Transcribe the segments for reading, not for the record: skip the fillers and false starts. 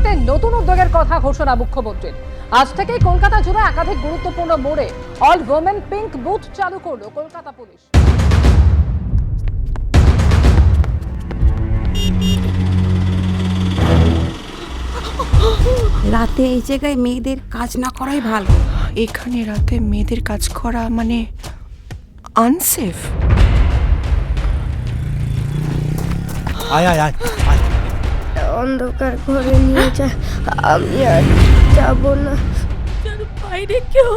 ঠেকাতে নতুন উদ্যোগের কথা ঘোষণা মুখ্যমন্ত্রীর। আজ থেকেই কলকাতা জুড়ে একাধিক গুরুত্বপূর্ণ মোড়ে অল ওমেন পিঙ্ক বুথ চালু করলো কলকাতা পুলিশ। রাতে এই জায়গায় মেয়েদের কাজ না করাই ভালো। এখানে রাতে মেয়েদের কাজ করা মানে আনসেফ। আয় আয় আয় আয়। অন্ধকার ঘরে নিয়ে যা, আমি আর যাব না। বাইরে কেউ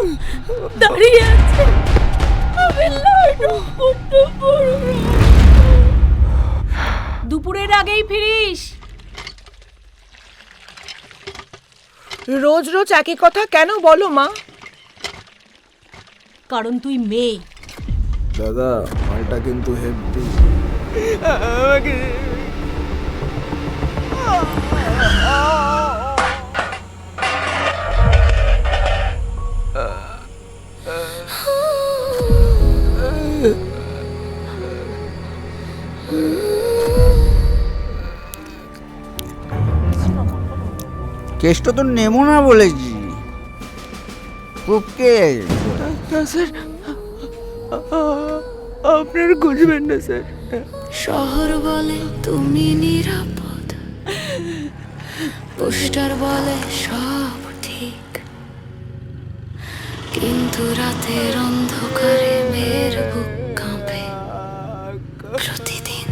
দাঁড়িয়ে আছে, আমি লাড্ডু ফুটতে পারবো। দুপুরের আগেই ফিরিস। রোজ রোজ একই কথা কেন বলো মা? কারণ তুই মেয়ে। দাদা মালটা কিন্তু হেভি। কেসটা তো নেবো না বলেছি। খুবকে স্যার আপনার খুঁজবেন না স্যার। শহর বলে তুমি নিরাপদ, পোস্টার বলে সব ঠিক, কিন্তু রাতের অন্ধকারে মেয়ের বুক কাঁপে প্রতিদিন।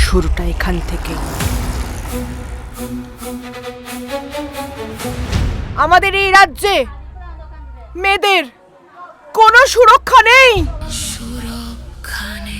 শুরুটা এখান থেকে। আমাদের এই রাজ্যে মেয়েদের কোনো সুরক্ষা নেই। সুরক্ষা নেই।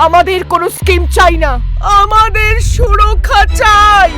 আমাদের কোনো স্কিম চাই না, আমাদের সুরক্ষা চাই।